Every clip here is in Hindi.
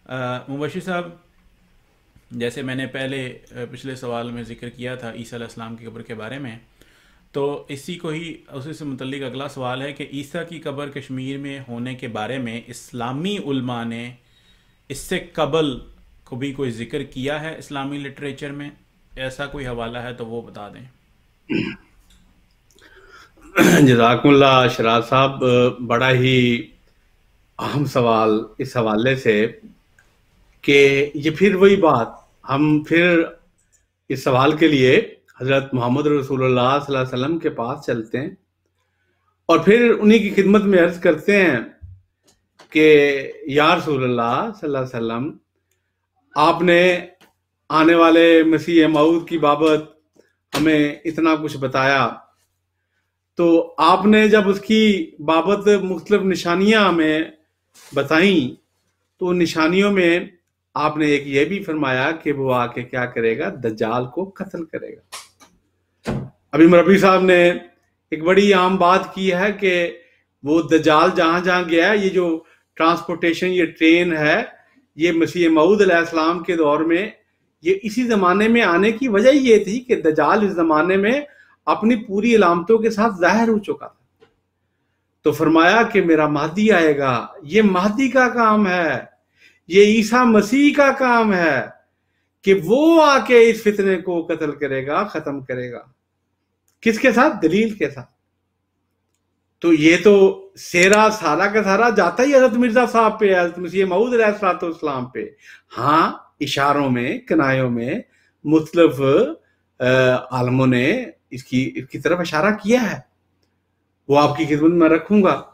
मुबशिर साहब, जैसे मैंने पहले पिछले सवाल में ज़िक्र किया था ईसा अलैहिस्सलाम की कब्र के बारे में, तो इसी को ही उसी से मुतल्लिक अगला सवाल है कि ईसा की कब्र कश्मीर में होने के बारे में इस्लामी उल्मा ने इससे कबल को भी कोई ज़िक्र किया है इस्लामी लिटरेचर में? ऐसा कोई हवाला है तो वो बता दें। जज़ाकुमुल्ला शराज साहब, बड़ा ही अहम सवाल इस हवाले से कि ये फिर वही बात, हम फिर इस सवाल के लिए हज़रत मोहम्मद रसूलुल्लाह सल्लल्लाहु अलैहि वसल्लम के पास चलते हैं और फिर उन्हीं की खिदमत में अर्ज करते हैं कि या रसूलुल्लाह सल्लल्लाहु अलैहि वसल्लम, आपने आने वाले मसीह मऊद की बाबत हमें इतना कुछ बताया, तो आपने जब उसकी बाबत मुख्तलिफ निशानियां हमें बताई, तो निशानियों में आपने एक ये भी फरमाया कि वो आके क्या करेगा, दज्जाल को कत्ल करेगा। अभी मरबी साहब ने एक बड़ी आम बात की है कि वो दज्जाल जहां जहां गया है, ये जो ट्रांसपोर्टेशन, ये ट्रेन है, ये मसीह मऊद अलैहिस्सलाम के दौर में, ये इसी जमाने में आने की वजह ये थी कि दज्जाल इस जमाने में अपनी पूरी अलामतों के साथ जाहिर हो चुका था। तो फरमाया कि मेरा महदी आएगा, ये महदी का काम है, ये ईसा मसीह का काम है कि वो आके इस फितने को कत्ल करेगा, खत्म करेगा। किसके साथ? दलील के साथ। तो ये तो सेरा सारा का सारा जाता ही हजरत मिर्जा साहब पे, हजरत मसीह मऊद अलैहिस्सलाम पे। हाँ, इशारों में, कनायों में मुख्तलिफ आलमों ने इसकी तरफ इशारा किया है, वो आपकी खिदमत में रखूंगा।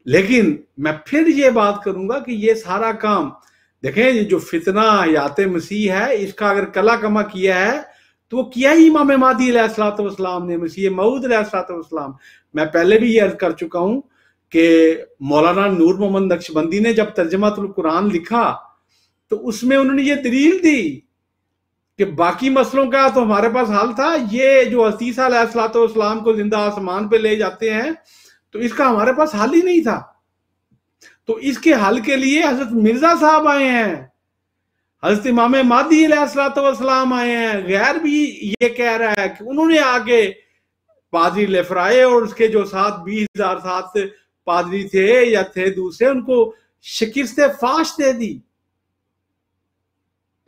लेकिन मैं फिर ये बात करूंगा कि ये सारा काम देखें, ये जो फितना हयात मसीह है, इसका अगर कला कमा किया है तो वो किया ही इमाम महदी अलैहिस्सलाम ने, मसीह मऊद अलैहिस्सलाम। मैं पहले भी ये अर्ज कर चुका हूं कि मौलाना नूर मोहम्मद नक्शबंदी ने जब तर्जमातुल कुरान लिखा तो उसमें उन्होंने ये दलील दी कि बाकी मसलों का तो हमारे पास हल था, ये जो असीसा अलैहिस्सलाम को जिंदा आसमान पे ले जाते हैं, तो इसका हमारे पास हल ही नहीं था। तो इसके हल के लिए हजरत मिर्जा साहब आए हैं, हजरत इमाम महदी अलैहिस्सलाम आए हैं। गैर भी ये कह रहा है कि उन्होंने आगे पादरी लेफराए और उसके जो साथ 20,000 साथ पादरी थे या थे दूसरे, उनको शिकस्त फाश दे दी।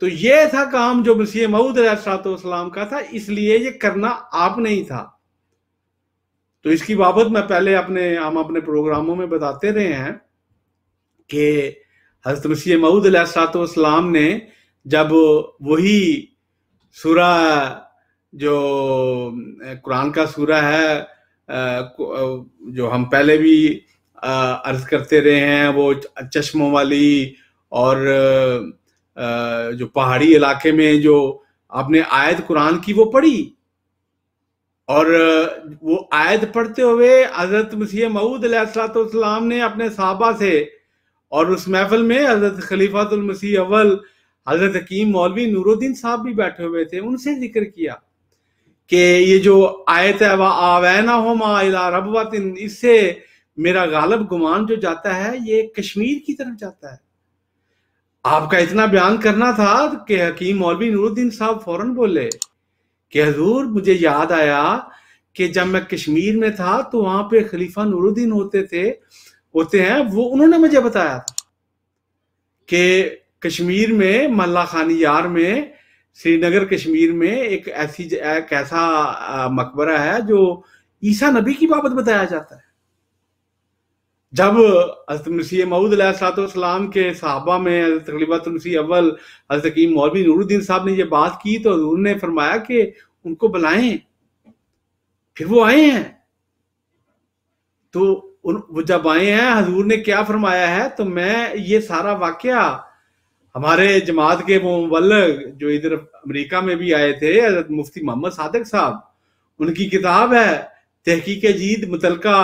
तो ये था काम जो मसीह मऊद अलैहिस्सलाम का था, इसलिए ये करना आप नहीं था। तो इसकी बाबत मैं पहले हम अपने प्रोग्रामों में बताते रहे हैं कि हजरत मसीह मऊद अलैहिस्सलाम ने जब वही सूरा जो कुरान का सूरा है, जो हम पहले भी अर्ज करते रहे हैं, वो चश्मों वाली और जो पहाड़ी इलाके में जो आपने आयत कुरान की वो पढ़ी, और वो आयत पढ़ते हुए हजरत मसीह मऊद अलैहिस्सलाम ने अपने साहबा से, और उस महफिल में हजरत खलीफातुल मसीह अव्वल हजरत हकीम मौलवी नूरुद्दीन साहब भी बैठे हुए थे, उनसे जिक्र किया कि ये जो आयत है वह आवैना होमा इला रबवतिन, इससे मेरा गालिब गुमान जो जाता है ये कश्मीर की तरफ जाता है। आपका इतना बयान करना था कि हकीम मौलवी नूरुद्दीन साहब फौरन बोले कि हजूर, मुझे याद आया कि जब मैं कश्मीर में था तो वहां पे खलीफा नूरुद्दीन होते हैं, वो उन्होंने मुझे बताया था कि कश्मीर में मल्ला खानी यार में, श्रीनगर कश्मीर में एक ऐसा मकबरा है जो ईसा नबी की बाबत बताया जाता है। जब हज़रत मसीह मऊद अलैहिस्सलाम के सहाबा में हज़रत खलीफातुल मसीह अव्वल हज़रत हकीम मौलवी नूरुद्दीन साहब ने ये बात की तो हुजूर ने फरमाया कि उनको बुलाएं। फिर वो आए हैं, तो वो जब आए हैं, हजूर ने क्या फरमाया है, तो मैं ये सारा वाकया हमारे जमात के वो मुबल्लिग जो इधर अमेरिका में भी आए थे, हजरत मुफ्ती मोहम्मद सादिक साहब, उनकी किताब है तहकीक जीद मुतलका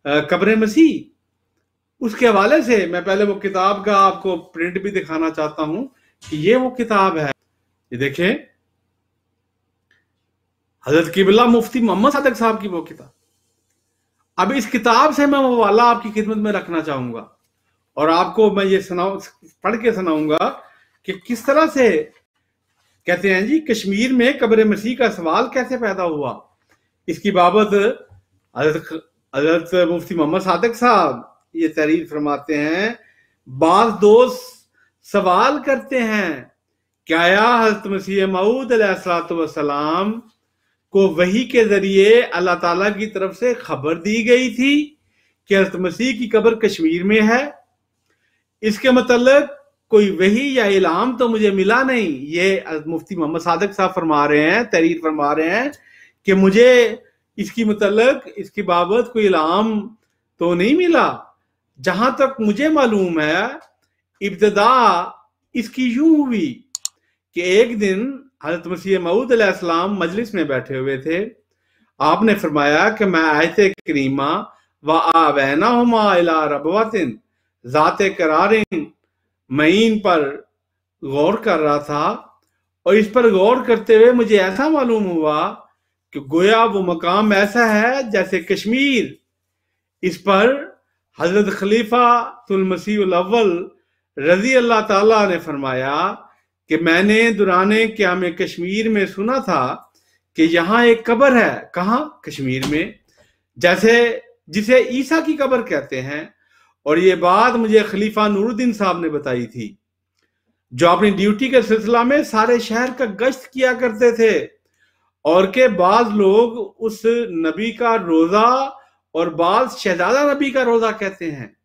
कब्र मसीह, उसके हवाले से मैं पहले वो किताब का आपको प्रिंट भी दिखाना चाहता हूं कि ये वो किताब है। ये देखें, हजरत किबला मुफ्ती मोहम्मद सादिक साहब की वो किताब। अब इस किताब से मैं वो वाला आपकी खिदमत में रखना चाहूंगा। और आपको मैं ये पढ़ के सुनाऊंगा कि किस तरह से कहते हैं जी कश्मीर में कब्र मसीह का सवाल कैसे पैदा हुआ। इसकी बाबत हजरत मुफ्ती मोहम्मद सादिक साहब ये तहरीर फरमाते हैं, बाज दोस्त सवाल करते हैं क्या हजरत मसीह मऊद अलैहिस्सलाम को वही के जरिए अल्लाह ताला की तरफ से खबर दी गई थी कि हजरत मसीह की कब्र कश्मीर में है। इसके मतलब कोई वही या इलाम तो मुझे मिला नहीं। ये मुफ्ती मोहम्मद सादिक साहब फरमा रहे हैं, तहरीर फरमा रहे हैं कि मुझे इसकी मतलब इसकी बाबत कोई इलाम तो नहीं मिला। जहां तक मुझे मालूम है इब्तदा इसकी यूं हुई कि एक दिन हजरत मसीह मऊद अलैहिस्सलाम मजलिस में बैठे हुए थे। आपने फरमाया कि मैं आयत करीमा व आवैनाहुमा इला रबवातिन ज़ाते करारिन मईन पर गौर कर रहा था, और इस पर गौर करते हुए मुझे ऐसा मालूम हुआ कि गोया वो मकाम ऐसा है जैसे कश्मीर। इस पर हजरत खलीफातुल मसीहुल अव्वल रजी अल्लाह ताला ने फरमाया कि मैंने दुराने क़याम कश्मीर में सुना था कि यहाँ एक कब्र है। कहाँ? कश्मीर में, जैसे जिसे ईसा की कब्र कहते हैं। और ये बात मुझे खलीफा नूरुद्दीन साहब ने बताई थी, जो अपनी ड्यूटी के सिलसिला में सारे शहर का गश्त किया करते थे, और के बाद लोग उस नबी का रोजा और बाद शहजादा नबी का रोजा कहते हैं।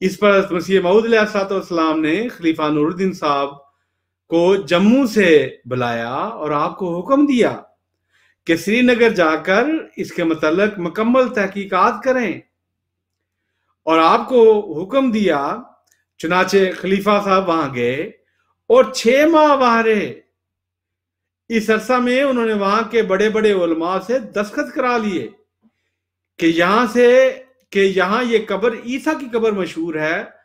इस पर मसीह मऊद अलैहिस्सलाम ने खलीफा नूरुद्दीन साहब को जम्मू से बुलाया और आपको हुक्म दिया कि श्रीनगर जाकर इसके मतलब मुकम्मल तहकीकात करें, और आपको हुक्म दिया। चुनाचे खलीफा साहब वहां गए और 6 माह वहां रहे। इस अरसा में उन्होंने वहां के बड़े बड़े उलमा से दस्तखत करा लिए कि यहाँ ये कब्र ईसा की कब्र मशहूर है।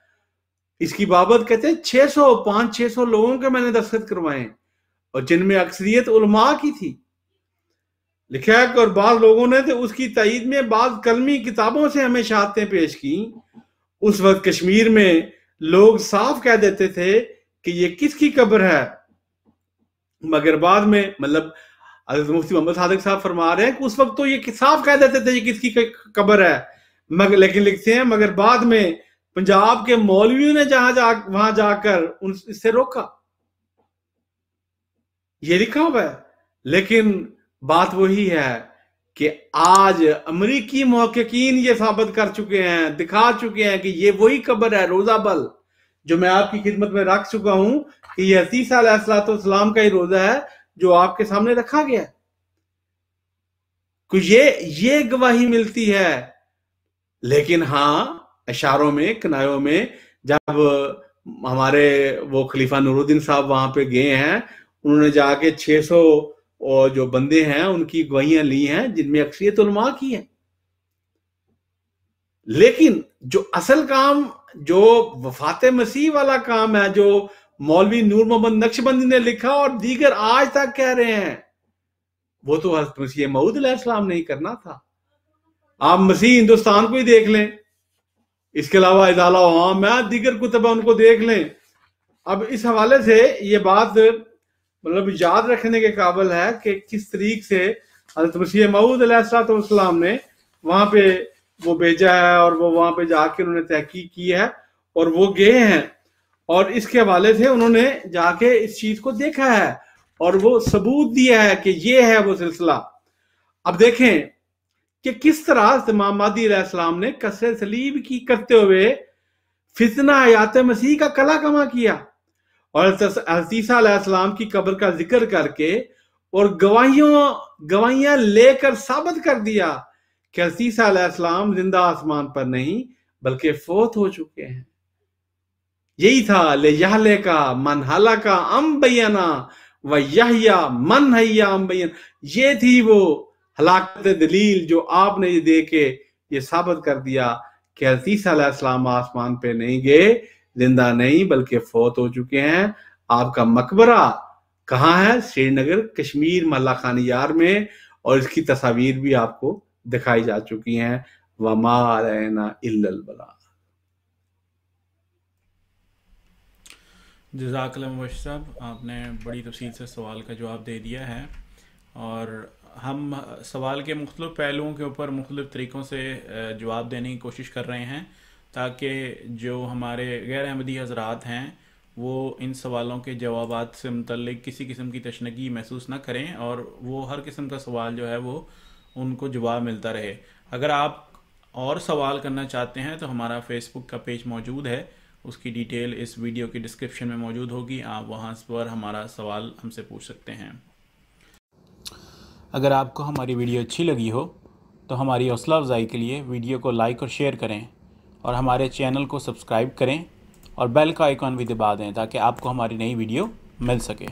इसकी बाबत कहते हैं 500-600 लोगों के मैंने दस्तखत करवाए, और जिनमें अक्सरियत उलमा की थी। लिखा है कि और बाद लोगों ने तो उसकी तईद में बाद कलमी किताबों से हमें शहादतें पेश की। उस वक्त कश्मीर में लोग साफ कह देते थे कि ये किसकी कब्र है, मगर बाद में मतलब हज़रत मुफ्ती मोहम्मद सादिक साहब फरमा रहे हैं कि उस वक्त तो ये साफ कह देते थे ये किसकी कब्र है, मगर लेकिन लिखते हैं मगर बाद में पंजाब के मौलवियों ने वहां जाकर इससे रोका। ये लिखा हुआ है। लेकिन बात वही है कि आज अमरीकी मुहक्किकीन ये साबित कर चुके हैं, दिखा चुके हैं कि ये वही कब्र है रोजाबल, जो मैं आपकी खिदमत में रख चुका हूं कि ये अतीसा अलैहिस्सलाम का ही रोजा है जो आपके सामने रखा गया है। ये गवाही मिलती है। लेकिन हाँ, इशारों में कनायों में जब हमारे वो खलीफा नूरुद्दीन साहब वहां पे गए हैं, उन्होंने जाके 600 और जो बंदे हैं उनकी गवाहियां ली हैं, जिनमें अक्सरियत उलमा की है। लेकिन जो असल काम, जो वफात मसीह वाला काम है, जो मौलवी नूर मोहम्मद नक्शबंदी ने लिखा और दीगर आज तक कह रहे हैं, वो तो हज़रत मसीह मऊद अलैहिस्सलाम ने ही करना था। आप मसीह हिंदुस्तान को ही देख लें, इसके अलावा इदाला मैं दीगर कुतबा उनको देख लें। अब इस हवाले से ये बात मतलब याद रखने के काबिल है कि किस तरीके से हज़रत मसीह मऊद अलैहिस्सलाम ने वहां पे वो भेजा है, और वो वहां पे जाके उन्होंने तहकीक की है, और वो गए हैं, और इसके हवाले से उन्होंने जाके इस चीज को देखा है और वो सबूत दिया है कि ये है वो सिलसिला। अब देखें कि किस तरह इमाम महदी अलैहिस्सलाम ने कसर सलीब की करते हुए फितना हयात मसीह का कला कमा किया, और हज़रत ईसा अलैहिस्सलाम की कब्र का जिक्र करके और गवाहियां लेकर साबित कर दिया कि हज़रत ईसा अलैहिस्सलाम जिंदा आसमान पर नहीं बल्कि फोत हो चुके हैं। यही था ले यहले का मन हला का अम बैना व यहया मन हैया अम बैन। ये थी वो हलाकत दलील जो आपने ये दे के ये साबित कर दिया कि हज़रत ईसा अलैहिस्सलाम आसमान पे नहीं गए, जिंदा नहीं बल्कि फौत हो चुके हैं। आपका मकबरा कहाँ है? श्रीनगर कश्मीर मल्ला खान यार में, और इसकी तस्वीर भी आपको दिखाई जा चुकी हैं। वमा अलैना इल्लल बलाग। जज़ाकल्लाह मुबश्शिर साहब, आपने बड़ी तफसील से सवाल का जवाब दे दिया है। और हम सवाल के मुख्तलिफ़ पहलुओं के ऊपर मुख्तलिफ़ तरीक़ों से जवाब देने की कोशिश कर रहे हैं, ताकि जो हमारे गैर अहमदी हज़रात हैं वो इन सवालों के जवाबात से मुतल्लिक़ किसी किस्म की तशनगी महसूस ना करें, और वो हर किस्म का सवाल जो है वो उनको जवाब मिलता रहे। अगर आप और सवाल करना चाहते हैं तो हमारा फेसबुक का पेज मौजूद है, उसकी डिटेल इस वीडियो की डिस्क्रिप्शन में मौजूद होगी, आप वहाँ पर हमारा सवाल हमसे पूछ सकते हैं। अगर आपको हमारी वीडियो अच्छी लगी हो तो हमारी हौसला अफजाई के लिए वीडियो को लाइक और शेयर करें, और हमारे चैनल को सब्सक्राइब करें और बेल का आइकॉन भी दबा दें ताकि आपको हमारी नई वीडियो मिल सके।